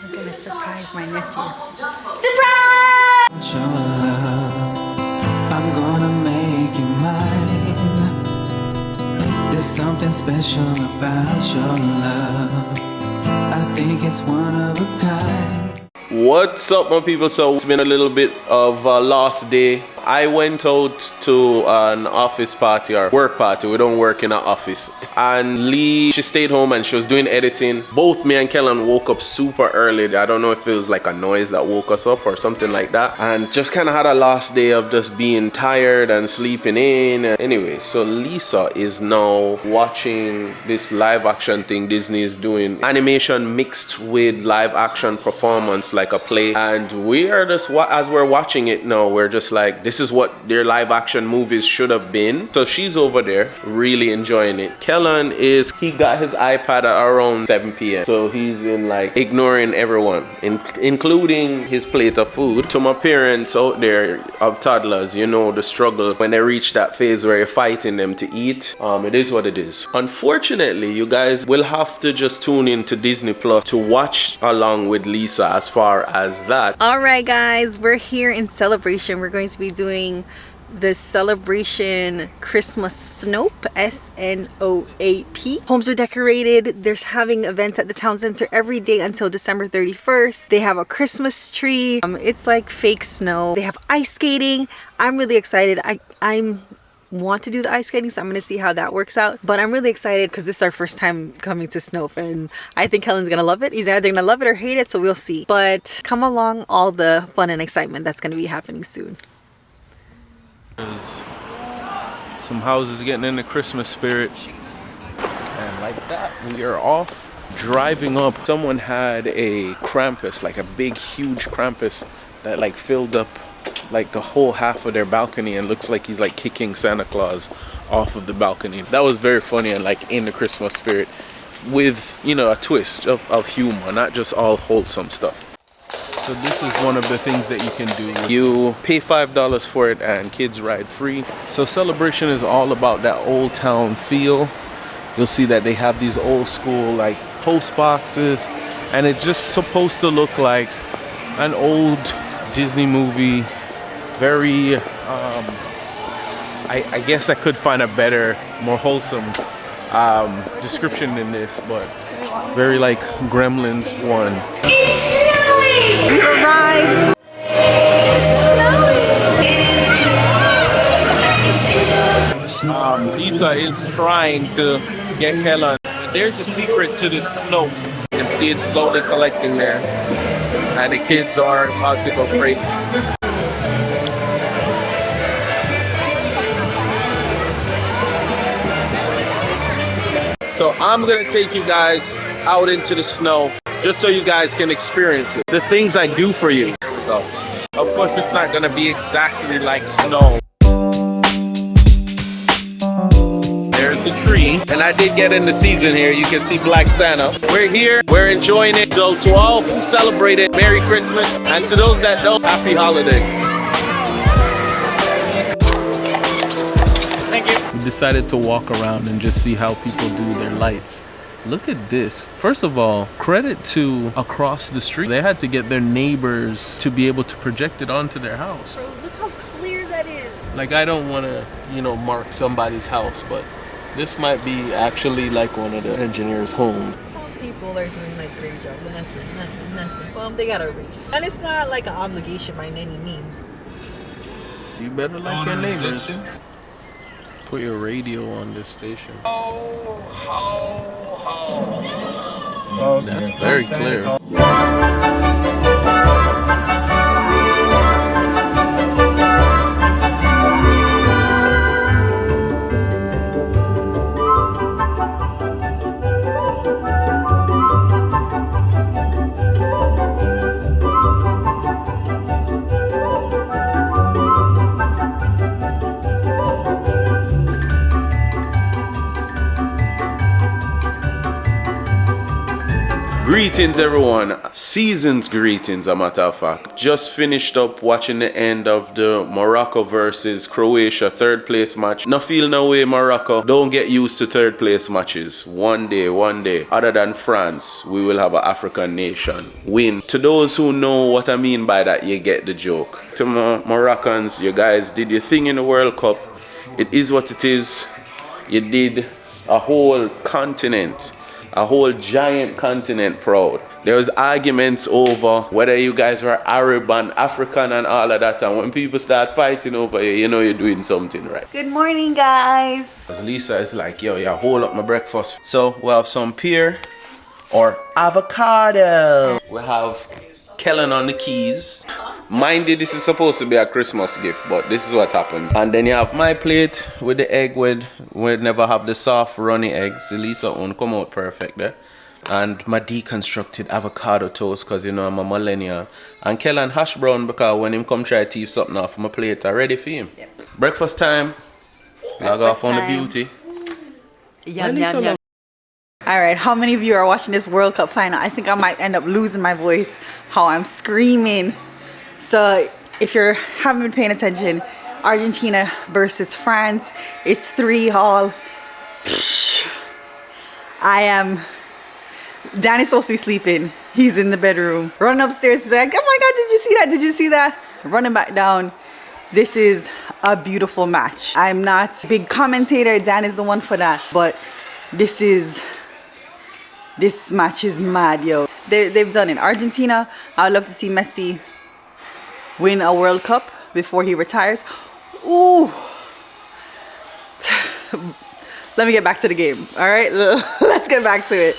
We're gonna surprise my nephew. Surprise! Your love, I'm gonna make you mine. There's something special about your love. I think it's one of a kind. What's up, my people? So it's been a little bit of a lost day. I went out to an office party or work party. We don't work in an office. And Lee, she stayed home and she was doing editing. Both me and Kellan woke up super early. I don't know if it was like a noise that woke us up or something like that. And just kind of had a lost day of just being tired and sleeping in. Anyway, so Lisa is now watching this live action thing Disney is doing. Animation mixed with live action performance like a play. And we are just, as we're watching it now, we're just like, this is what their live action movies should have been. So she's over there really enjoying it. Kellan he got his iPad at around 7 p.m. So he's in like ignoring everyone, including his plate of food. To my parents out there of toddlers, you know the struggle when they reach that phase where you're fighting them to eat. It is what it is. Unfortunately, you guys will have to just tune in to Disney Plus to watch along with Lisa as far as that. All right, guys, we're here in celebration. We're going to be doing the celebration Christmas Snope, S-N-O-A-P. Homes are decorated. There's having events at the town center every day until December 31st. They have a Christmas tree. It's like fake snow. They have ice skating. I'm really excited. I want to do the ice skating, so I'm gonna see how that works out. But I'm really excited because this is our first time coming to Snope, and I think Kellan's gonna love it. He's either gonna love it or hate it, so we'll see. But come along, all the fun and excitement that's gonna be happening soon. Some houses getting in the Christmas spirit, and like that we are off driving up. Someone had a Krampus, like a big huge Krampus that like filled up like the whole half of their balcony and looks like he's like kicking Santa Claus off of the balcony. That was very funny and like in the Christmas spirit with, you know, a twist of humor, not just all wholesome stuff. So this is one of the things that you can do. You pay $5 for it and kids ride free. So celebration is all about that old town feel. You'll see that they have these old school like post boxes, and it's just supposed to look like an old Disney movie. Very I guess I could find a better, more wholesome description than this, but very like Gremlins 1. We arrived. Lisa is trying to get Kellan. There's a secret to the snow. You can see it slowly collecting there, and the kids are about to go crazy. So I'm gonna take you guys out into the snow just so you guys can experience it. The things I do for you. Here we go. Of course, it's not gonna be exactly like snow. There's the tree, and I did get in the season here. You can see Black Santa. We're here, we're enjoying it. So to all who celebrate it, Merry Christmas, and to those that don't, Happy Holidays. We decided to walk around and just see how people do their lights. Look at this. First of all, credit to across the street. They had to get their neighbors to be able to project it onto their house. Bro, look how clear that is. Like, I don't want to, you know, mark somebody's house, but this might be actually like one of the engineers' homes. Some people are doing like great job, but nothing. Well, they gotta read. And it's not like an obligation by any means. You better like your neighbors. Put your radio on this station. That's very clear. Greetings everyone, season's greetings a matter of fact. Just finished up watching the end of the Morocco versus Croatia third place match. No feel no way Morocco, don't get used to third place matches. One day, other than France, we will have an African nation win. To those who know what I mean by that, you get the joke. To Moroccans, you guys did your thing in the World Cup. It is what it is. You did a whole continent, a whole giant continent proud. There was arguments over whether you guys were Arab and African and all of that, and when people start fighting over you, you know you're doing something right. Good morning, guys. Lisa is like, yo, yeah, hold up my breakfast. So we have some pear or avocado. We have Kellan on the keys. Mind you, this is supposed to be a Christmas gift, but this is what happens. And then you have my plate with the egg with, we never have the soft runny eggs. Lisa won't come out perfect there. And my deconstructed avocado toast, because you know I'm a millennial. And Kellan hash brown, because when him come try to teeth something off my plate, I ready for him. Yep. Breakfast time. Log off on the beauty. Yum, yum, yum. All right, how many of you are watching this World Cup final? I think I might end up losing my voice, how I'm screaming. So if you haven't been paying attention, Argentina versus France, it's 3-all. Danny's supposed to be sleeping. He's in the bedroom. Running upstairs, he's like, oh my God, did you see that? Did you see that? Running back down. This is a beautiful match. I'm not a big commentator. Dan is the one for that. But this match is mad, yo. They've done it. Argentina, I would love to see Messi win a World Cup before he retires. Ooh. Let me get back to the game. All right, let's get back to it.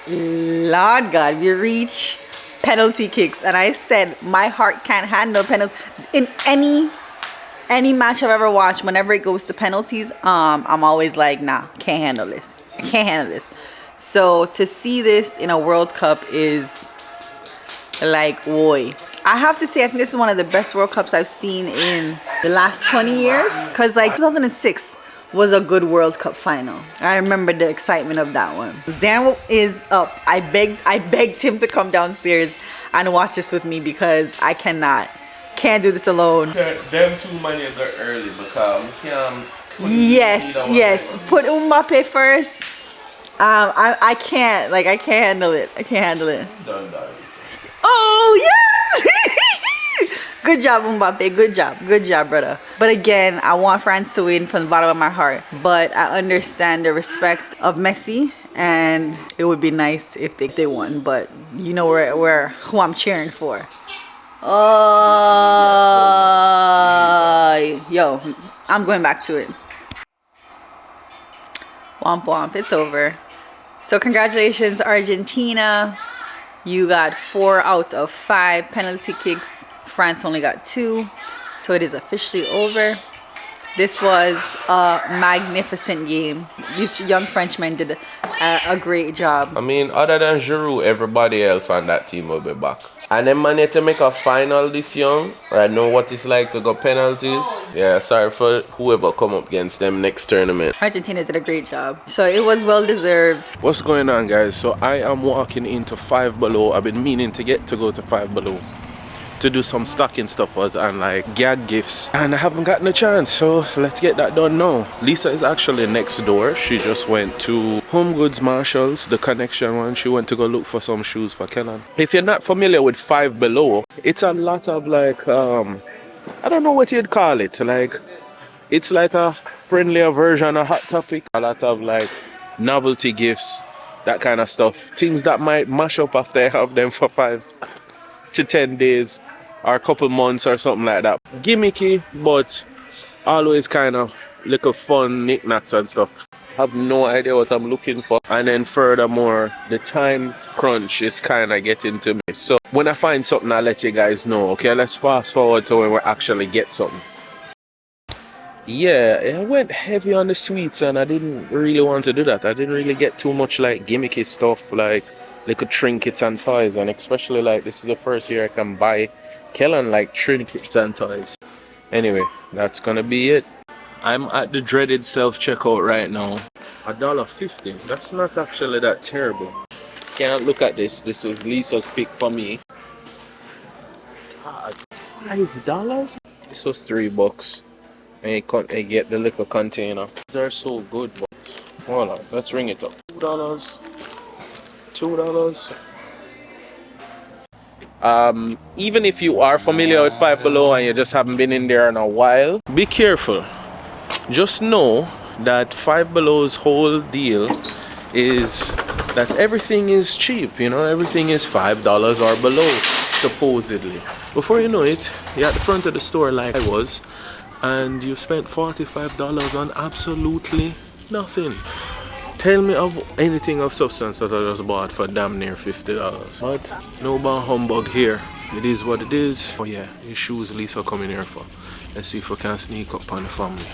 Lord God, we reach penalty kicks, and I said my heart can't handle penalties. In any match I've ever watched, whenever it goes to penalties, I'm always like, nah, can't handle this. I can't handle this. So to see this in a World Cup is like, boy. I have to say, I think this is one of the best World Cups I've seen in the last 20 years. Because like 2006 was a good World Cup final. I remember the excitement of that one. Dan is up. I begged him to come downstairs and watch this with me because I can't do this alone. Them two man you got early because Yes. Put Mbappe first. I can't handle it. I can't handle it. Oh yes! Good job, Mbappe. Good job, brother. But again, I want France to win from the bottom of my heart. But I understand the respect of Messi, and it would be nice if they won. But you know who I'm cheering for. Oh, yo, I'm going back to it. Womp womp, it's over. So congratulations, Argentina. You got 4 out of 5 penalty kicks. France only got 2. So it is officially over. This was a magnificent game. These young Frenchmen did a great job. I mean, other than Giroud, everybody else on that team will be back. And then managed to make a final this young. I know what it's like to go penalties. Yeah, sorry for whoever come up against them next tournament. Argentina did a great job. So it was well deserved. What's going on, guys? So I am walking into Five Below. I've been meaning to go to Five Below to do some stocking stuffers and like gag gifts, and I haven't gotten a chance, so let's get that done now. Lisa is actually next door. She just went to Home Goods Marshalls, the connection one. She went to go look for some shoes for Kellan. If you're not familiar with Five Below, it's a lot of like I don't know what you'd call it, like it's like a friendlier version of Hot Topic. A lot of like novelty gifts, that kind of stuff, things that might mash up after I have them for 5 to 10 days or a couple months or something like that. Gimmicky, but always kind of little fun knickknacks and stuff. Have no idea what I'm looking for. And then furthermore, the time crunch is kind of getting to me. So when I find something, I'll let you guys know. Okay, let's fast forward to when we actually get something. Yeah, I went heavy on the sweets and I didn't really want to do that. I didn't really get too much like gimmicky stuff, like little trinkets and toys. And especially like this is the first year I can buy Kellan like trinkets and toys. Anyway, that's gonna be it. I'm at the dreaded self-checkout right now. $1.50. That's not actually that terrible. can't look at this. This was Lisa's pick for me. $5? This was $3. And you get the little container. These are so good, but hold on, let's ring it up. $2. $2. Even if you are familiar with Five Below and you just haven't been in there in a while, be careful. Just know that Five Below's whole deal is that everything is cheap, you know, everything is $5 or below, supposedly. Before you know it, you're at the front of the store like I was, and you spent $45 on absolutely nothing. Tell me of anything of substance that I just bought for damn near $50. But no bar humbug here. It is what it is. Oh yeah, these shoes Lisa coming here for. Let's see if we can sneak up on the family.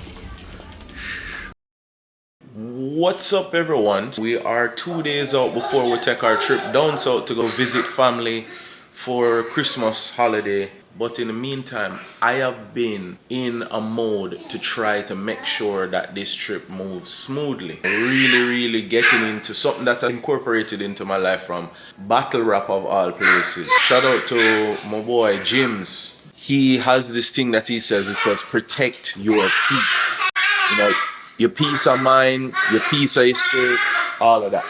What's up everyone? We are 2 days out before we take our trip down south to go visit family for Christmas holiday. But in the meantime, I have been in a mode to try to make sure that this trip moves smoothly. Really getting into something that I incorporated into my life from battle rap of all places. Shout out to my boy Jims. He has this thing that he says, protect your peace. You know, your peace of mind, your peace of your spirit, all of that.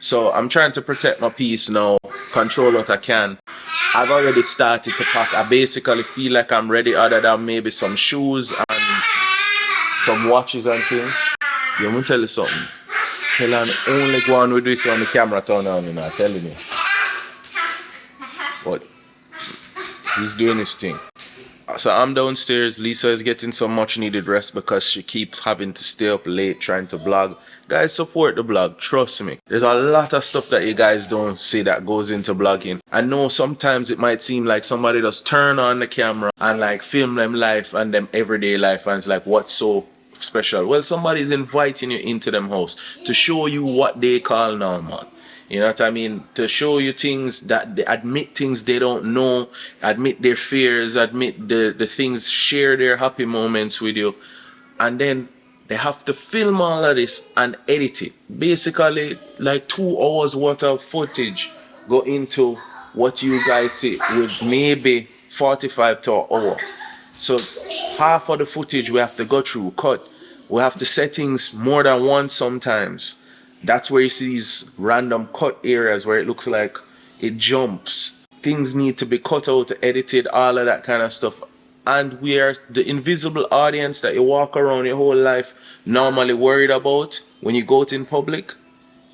So I'm trying to protect my peace now, control what I can. I've already started to pack. I basically feel like I'm ready, other than maybe some shoes and some watches and things. You want me to tell you something? Kellan only go on with this on the camera turn on, you know, telling you. But he's doing his thing. So I'm downstairs. Lisa is getting some much needed rest because she keeps having to stay up late trying to vlog. Guys, support the blog, trust me. There's a lot of stuff that you guys don't see that goes into blogging. I know sometimes it might seem like somebody just turn on the camera and like film them life and them everyday life, and it's like, what's so special? Well, somebody's inviting you into them house to show you what they call normal. You know what I mean? To show you things that they admit things they don't know, admit their fears, admit the things, share their happy moments with you. And then they have to film all of this and edit it. Basically, like 2 hours worth of footage go into what you guys see with maybe 45 to an hour. So half of the footage we have to go through, cut. We have to set things more than once sometimes. That's where you see these random cut areas where it looks like it jumps. Things need to be cut out, edited, all of that kind of stuff. And we are the invisible audience that you walk around your whole life normally worried about. When you go out in public,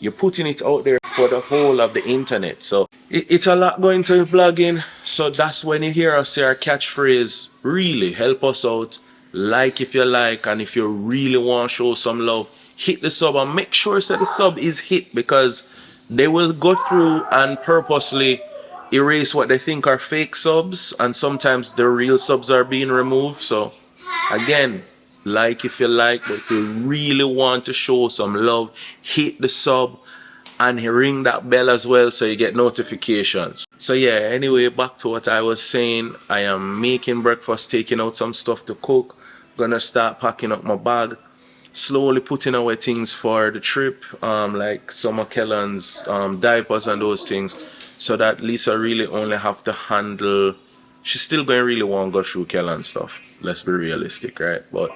you're putting it out there for the whole of the internet. So it's a lot going to blogging. So that's when you hear us say our catchphrase, really help us out. Like if you like, and if you really want to show some love, hit the sub and make sure that the sub is hit, because they will go through and purposely erase what they think are fake subs, and sometimes the real subs are being removed. So again, like if you like, but if you really want to show some love, hit the sub and ring that bell as well so you get notifications. So yeah, anyway, back to what I was saying. I am making breakfast, taking out some stuff to cook, gonna start packing up my bag, slowly putting away things for the trip, like some of Kellan's diapers and those things, so that Lisa really only have to handle. She's still going to really want to go through Kellan stuff. Let's be realistic, right? But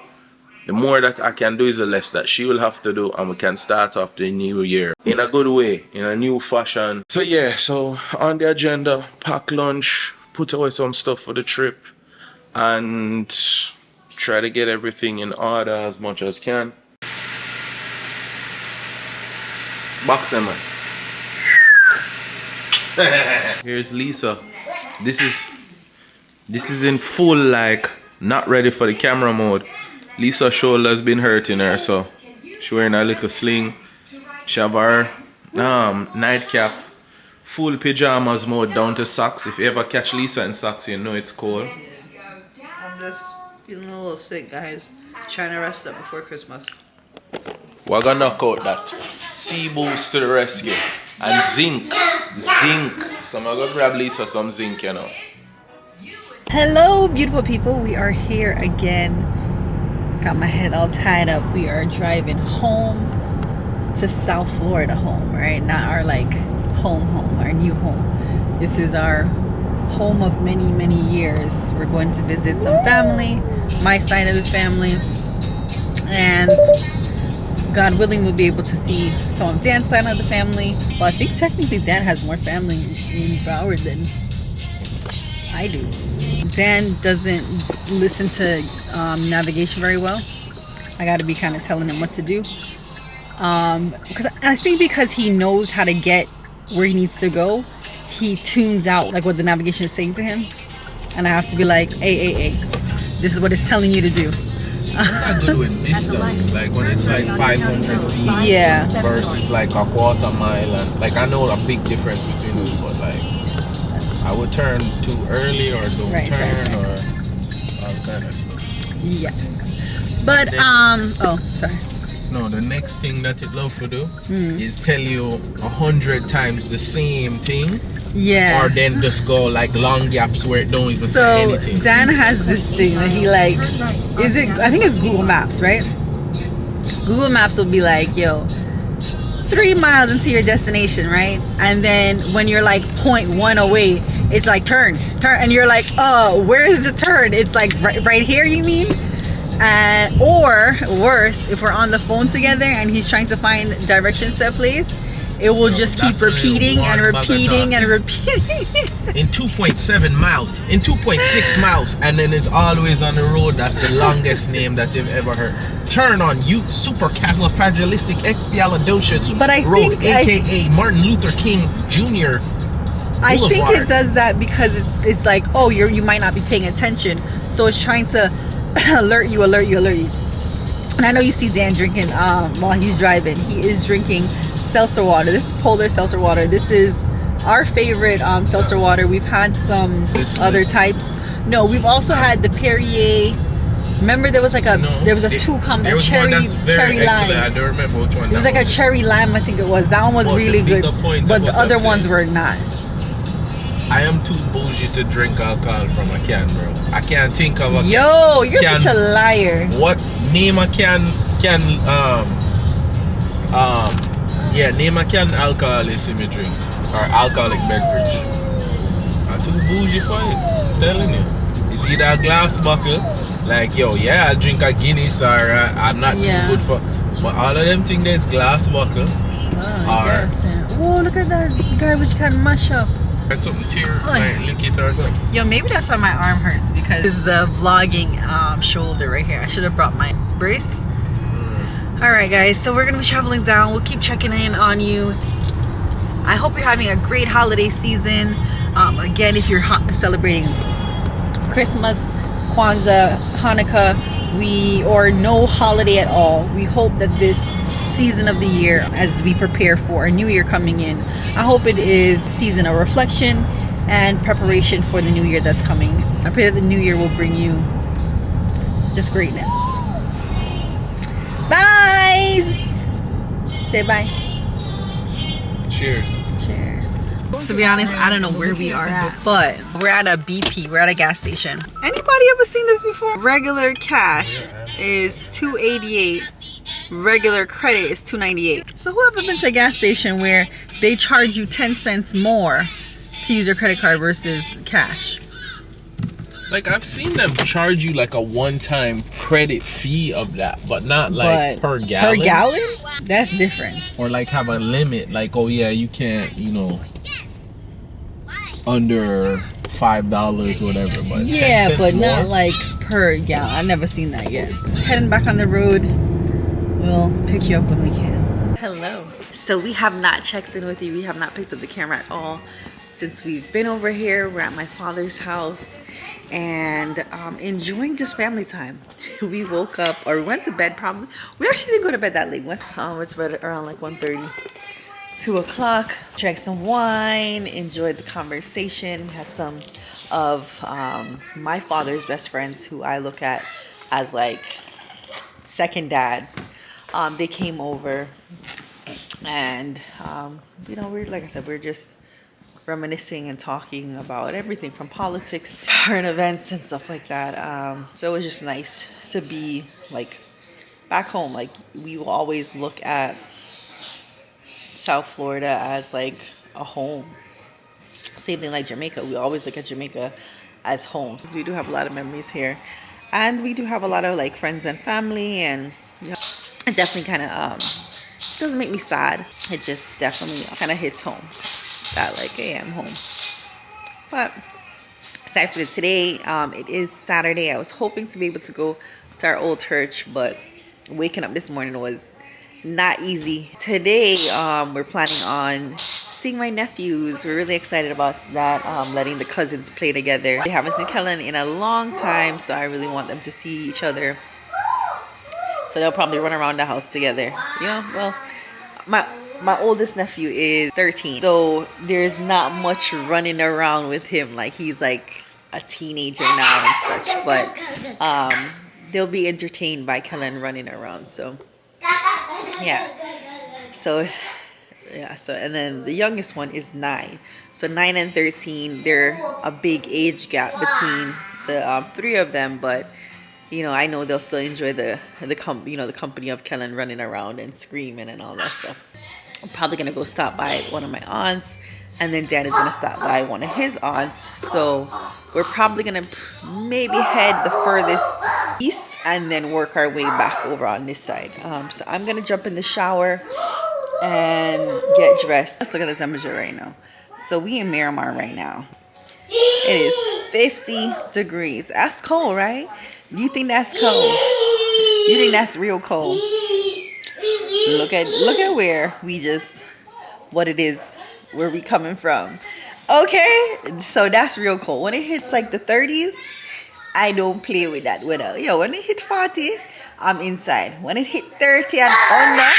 the more that I can do is the less that she will have to do, and we can start off the new year in a good way, in a new fashion. So yeah, so on the agenda, pack lunch, put away some stuff for the trip, and try to get everything in order as much as can. Box them, man. Here's Lisa. This is in full, like, not ready for the camera mode. Lisa's shoulder's been hurting her, so she's wearing a little sling. She have her nightcap, full pajamas mode down to socks. If you ever catch Lisa in socks, you know it's cold. I'm just feeling a little sick, guys. Trying to rest up before Christmas. We're gonna knock out that sea boost to the rescue. And zinc. So I'm gonna grab Lisa some zinc, you know. Hello, beautiful people. We are here again. Got my head all tied up. We are driving home to South Florida home, right? Not our like home, our new home. This is our home of many, many years. We're going to visit some family, my side of the family, and God willing, we'll be able to see some of Dan's side of the family. Well, I think technically Dan has more family in Broward than I do. Dan doesn't listen to navigation very well. I got to be kind of telling him what to do. Because I think because he knows how to get where he needs to go, he tunes out like what the navigation is saying to him. And I have to be like, hey, this is what it's telling you to do. I'm not good with distance, like when it's like 500 feet Yeah. versus like a quarter mile, and like I know a big difference between those, but like I would turn too early or don't turn or all kind of stuff. Yes. But oh, sorry. No, the next thing that it love to do is tell you 100 times the same thing. Yeah. Or then just go like long gaps where it don't even say So anything. Dan has this thing that he like, I think it's Google Maps, right? Google Maps will be like, yo, 3 miles into your destination, right? And then when you're like 0.1 away, it's like turn, and you're like, oh, where is the turn? It's like right here, you mean? Or worse, if we're on the phone together and he's trying to find directions to a place, it will just keep repeating and repeating and repeating. In 2.7 miles, in 2.6 miles, and then it's always on the road. That's the longest name that you've ever heard. Turn on supercalifragilisticexpialidocious But I Road, think aka Martin Luther King Jr. I think Boulevard. it does that because it's like, oh, you might not be paying attention, so it's trying to alert you. And I know you see Dan drinking while he's driving. He is drinking seltzer water. This is Polar seltzer water. This is our favorite seltzer water. We've had some other types. No, we've also had the Perrier. Remember there was like there was a two combo cherry lime. I don't remember which one. It was like a cherry lime, I think it was. That one was really good, but the other ones were not. I am too bougie to drink alcohol from a can, bro. I can't think of a can. Yo, you're such a liar. What name a can name a can alcohol is me drink or alcoholic beverage. I'm too bougie for it. I'm telling you. It's either a glass bottle, like yo, yeah, I'll drink a Guinness, or I'm not too good for. But all of them think there's glass bottle. Oh, look at that garbage can mash up. Something to your like lick it or something. Yo, maybe that's why my arm hurts, because it's the vlogging shoulder right here. I should have brought my brace. Alright guys, so we're gonna be traveling down. We'll keep checking in on you. I hope you're having a great holiday season. Again, if you're celebrating Christmas, Kwanzaa, Hanukkah, or no holiday at all, we hope that this season of the year, as we prepare for a new year coming in, I hope it is a season of reflection and preparation for the new year that's coming. I pray that the new year will bring you just greatness. Bye! Say bye. Cheers. Cheers. To be honest, I don't know where we are at, but we're at a BP. We're at a gas station. Anybody ever seen this before? Regular cash is $2.88. Regular credit is $2.98. So who ever been to a gas station where they charge you 10 cents more to use your credit card versus cash? Like I've seen them charge you like a one-time credit fee of that, but not like per gallon. Per gallon? That's different. Or like have a limit, like oh yeah, you can't, under $5 or whatever. But yeah, 10 cents but more? not like per gallon. I've never seen that yet. Just heading back on the road. We'll pick you up when we can. Hello. So we have not checked in with you. We have not picked up the camera at all since we've been over here. We're at my father's house and enjoying just family time. We woke up, or we went to bed probably. We actually didn't go to bed that late. Went to bed around like 1:30, 2 o'clock. Drank some wine, enjoyed the conversation. Had some of my father's best friends who I look at as like second dads. They came over and we're, like I said, we're just reminiscing and talking about everything from politics, current events and stuff like that. So it was just nice to be like back home. Like we will always look at South Florida as like a home. Same thing like Jamaica. We always look at Jamaica as homes. We do have a lot of memories here, and we do have a lot of like friends and family, and you know, it definitely kind of doesn't make me sad. It just definitely kind of hits home that like, hey, I'm home. But aside from today, it is Saturday. I was hoping to be able to go to our old church, but waking up this morning was not easy. Today, we're planning on seeing my nephews. We're really excited about that, letting the cousins play together. They haven't seen Kellan in a long time, so I really want them to see each other. So they'll probably run around the house together. You know, well, my oldest nephew is 13, so there's not much running around with him. Like, he's like a teenager now and such, but they'll be entertained by Kellan running around. So yeah, so and then the youngest one is 9. So 9 and 13, they're a big age gap between the three of them, but you know, I know they'll still enjoy the company of Kellan running around and screaming and all that stuff. I'm probably gonna go stop by one of my aunts, and then Dad is gonna stop by one of his aunts. So we're probably gonna maybe head the furthest east and then work our way back over on this side. So I'm gonna jump in the shower and get dressed. Let's look at the temperature right now. So we in Miramar right now. It is 50 degrees. That's cold, right? You think that's cold? You think that's real cold? Look at what it is, where we coming from. Okay, so that's real cold. When it hits like the 30s, I don't play with that weather. Yo, when it hit 40, I'm inside. When it hit 30 and under,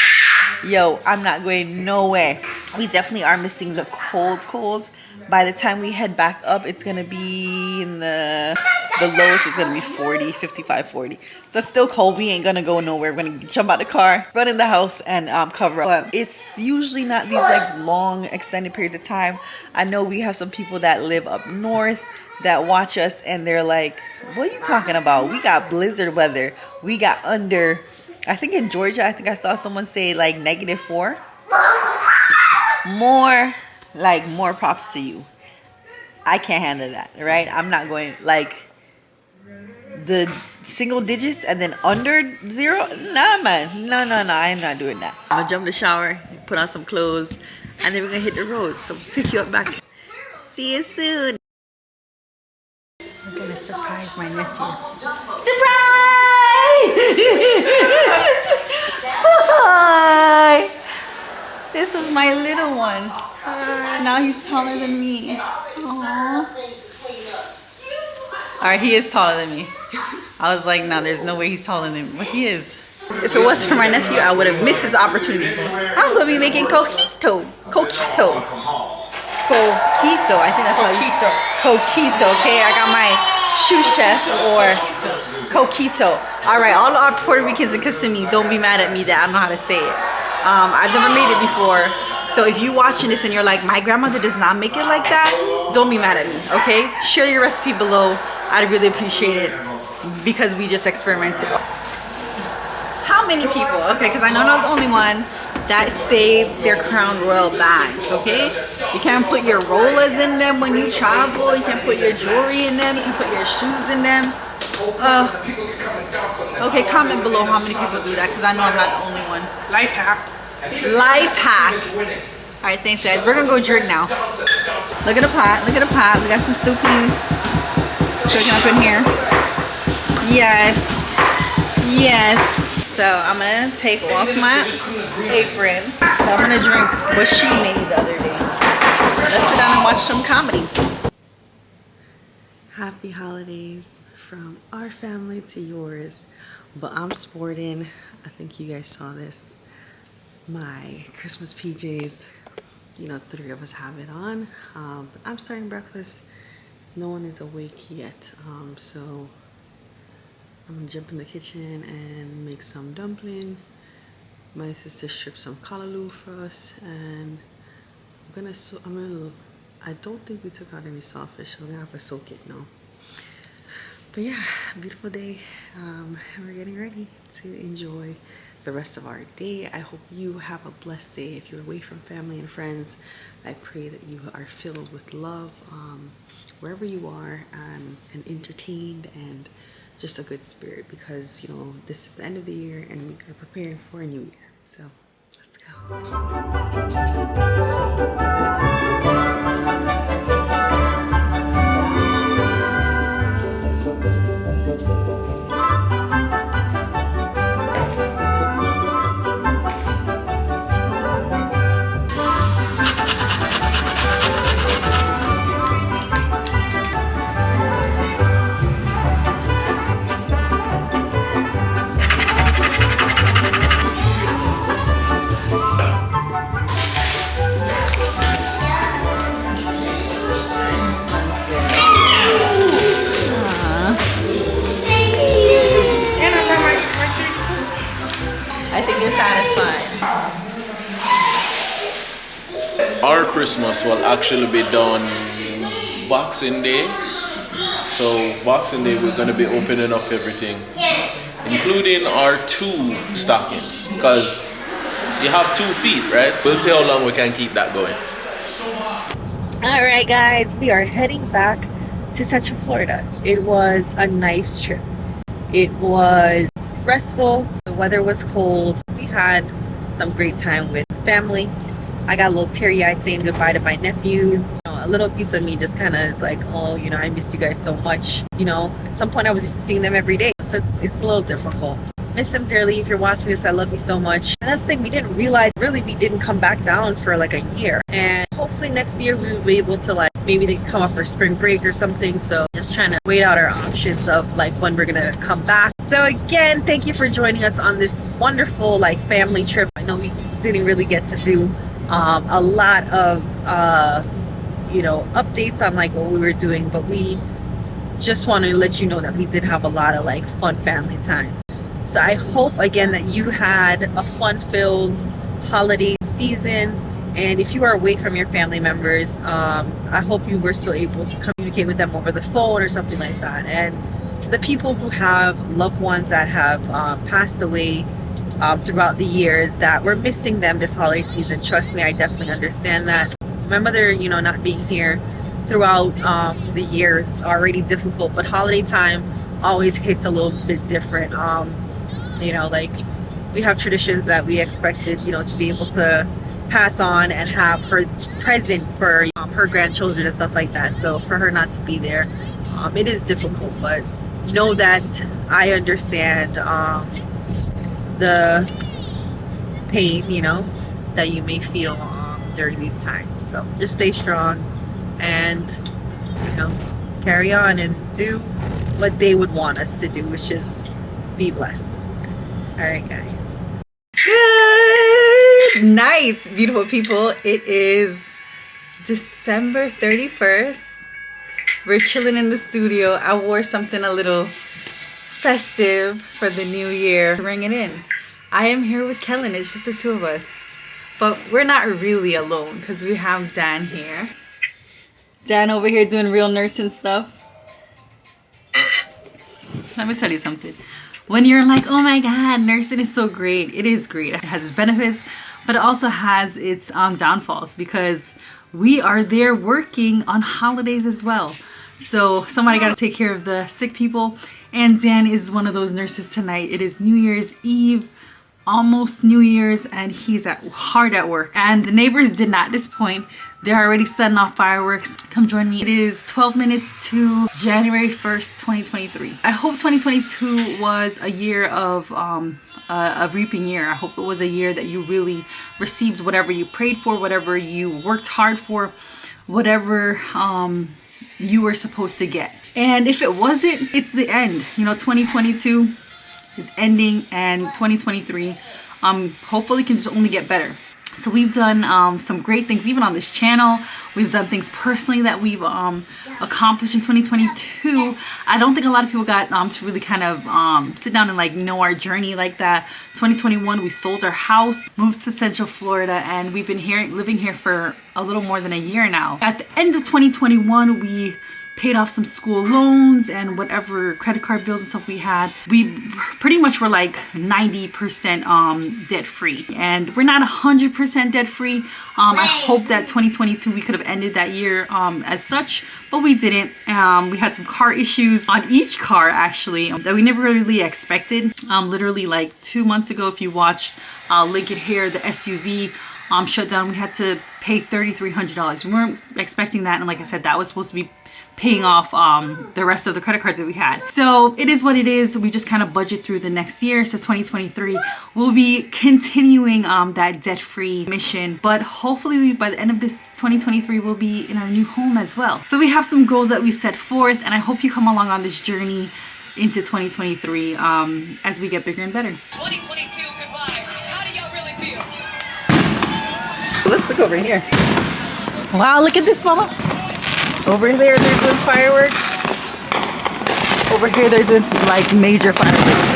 yo, I'm not going nowhere. We definitely are missing the cold. By the time we head back up, it's gonna be in the lowest is gonna be 40, 55, 40. So it's still cold. We ain't gonna go nowhere. We're gonna jump out the car, run in the house, and cover up. But it's usually not these like long extended periods of time. I know we have some people that live up north that watch us, and they're like, what are you talking about? We got blizzard weather. We got under, I think in Georgia, I think I saw someone say like -4. More props to you. I can't handle that, right? I'm not going like the single digits and then under 0. Nah, man. No, I'm not doing that. I'm gonna jump in the shower, put on some clothes, and then we're gonna hit the road. So pick you up back. See you soon. I'm gonna surprise my nephew. Surprise! Hi! This was my little one. Now he's taller than me. Aww. Alright, he is taller than me. I was like, no, there's no way he's taller than me. But he is. If it wasn't for my nephew, I would have missed this opportunity. I'm going to be making coquito. I think that's how you... Coquito, okay? I got my shoe chef or coquito. Alright, all the Puerto Ricans and Kissimmee, don't be mad at me that I don't know how to say it. I've never made it before. So if you're watching this and you're like, my grandmother does not make it like that, don't be mad at me, okay? Share your recipe below. I'd really appreciate it because we just experimented. How many people? Okay, because I know I'm not the only one that saved their Crown Royal bags, okay? You can't put your rollers in them when you travel. You can't put your jewelry in them. You can put your shoes in them. Okay, comment below how many people do that because I know I'm not the only one. Life hack. Alright, thanks guys. We're gonna go drink now. Look at the pot. We got some stew peas cooking up in here. Yes. So I'm gonna take off my apron. So I'm gonna drink what she made the other day. Let's sit down and watch some comedies. Happy holidays from our family to yours. But I'm sporting, I think you guys saw this, my Christmas PJs. You know, 3 of us have it on. But I'm starting breakfast. No one is awake yet. So I'm gonna jump in the kitchen and make some dumpling. My sister stripped some callaloo for us, and I don't think we took out any sawfish. I'm gonna have to soak it now. But yeah, beautiful day. And we're getting ready to enjoy the rest of our day. I hope you have a blessed day. If you're away from family and friends, I pray that you are filled with love wherever you are, and entertained, and just a good spirit, because you know this is the end of the year and we are preparing for a new year. So let's Our Christmas will actually be done Boxing Day. So Boxing Day we're going to be opening up everything, including our 2 stockings, because you have 2 feet, right? We'll see how long we can keep that going. All right, guys, we are heading back to Central Florida. It was a nice trip. It was restful. The weather was cold. We had some great time with family. I got a little teary-eyed saying goodbye to my nephews. You know, a little piece of me just kind of is like, oh, you know, I miss you guys so much. You know, at some point I was just seeing them every day, so it's a little difficult. Miss them dearly. If you're watching this, I love you so much. And that's the thing, we didn't realize, really, we didn't come back down for like a year. And hopefully next year we will be able to, like, maybe they can come up for spring break or something. So just trying to wait out our options of like when we're gonna come back. So again, thank you for joining us on this wonderful like family trip. I know we didn't really get to do a lot of you know, updates on like what we were doing, but we just wanted to let you know that we did have a lot of like fun family time. So I hope again that you had a fun-filled holiday season, and if you are away from your family members, I hope you were still able to communicate with them over the phone or something like that. And to the people who have loved ones that have passed away throughout the years, that we're missing them this holiday season, trust me, I definitely understand that. My mother, you know, not being here throughout the years already difficult, but holiday time always hits a little bit different. You know, like we have traditions that we expected, you know, to be able to pass on and have her present for her grandchildren and stuff like that. So for her not to be there, it is difficult, but know that I understand the pain, you know, that you may feel during these times. So just stay strong and, you know, carry on and do what they would want us to do, which is be blessed. All right, guys. Good night, beautiful people. It is December 31st. We're chilling in the studio. I wore something a little festive for the new year. Bring it in. I am here with Kellan. It's just the 2 of us. But we're not really alone because we have Dan here. Dan over here doing real nursing stuff. Let me tell you something. When you're like, oh my God, nursing is so great. It is great. It has its benefits, but it also has its downfalls, because we are there working on holidays as well. So somebody got to take care of the sick people. And Dan is one of those nurses tonight. It is New Year's Eve, almost New Year's, and he's hard at work. And the neighbors did not disappoint. They're already setting off fireworks. Come join me. It is 12 minutes to January 1st, 2023. I hope 2022 was a year of a reaping year. I hope it was a year that you really received whatever you prayed for, whatever you worked hard for, whatever you were supposed to get. And if it wasn't, it's the end. You know, 2022 is ending, and 2023 hopefully can just only get better. So we've done some great things, even on this channel. We've done things personally that we've accomplished in 2022. I don't think a lot of people got to really kind of sit down and like know our journey like that. 2021, we sold our house, moved to Central Florida, and we've been here, living here for a little more than a year now. At the end of 2021, we paid off some school loans and whatever credit card bills and stuff we had. We pretty much were like 90% debt free, and we're not 100% debt free. I hope that 2022 we could have ended that year as such, but we didn't. We had some car issues on each car actually that we never really expected. Literally like 2 months ago, if you watched Lincoln Hair, the SUV shut down, we had to pay $3,300. We weren't expecting that, and like I said, that was supposed to be paying off the rest of the credit cards that we had. So it is what it is. We just kind of budget through the next year. So 2023 we'll be continuing that debt-free mission, but hopefully by the end of this 2023 we'll be in our new home as well. So we have some goals that we set forth, and I hope you come along on this journey into 2023 as we get bigger and better. 2022 goodbye. How do y'all really feel? Let's look over here. Wow, look at this, mama. Over there, they're doing fireworks. Over here, they're doing like major fireworks.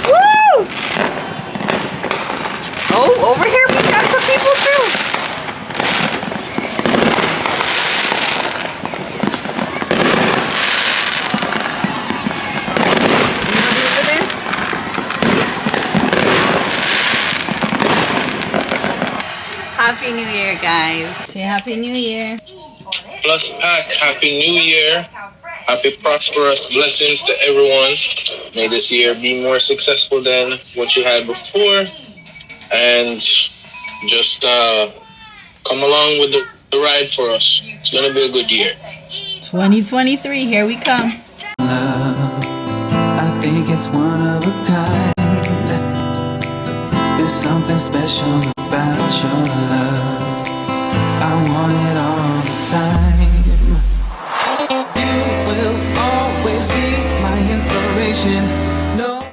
Woo! Oh, over here, we got some people too. Happy New Year, guys. Say Happy New Year. Plus Pack, Happy New Year. Happy prosperous blessings to everyone. May this year be more successful than what you had before. And just come along with the ride for us. It's going to be a good year. 2023, here we come. Love, I think it's one of a kind. There's something special about your love.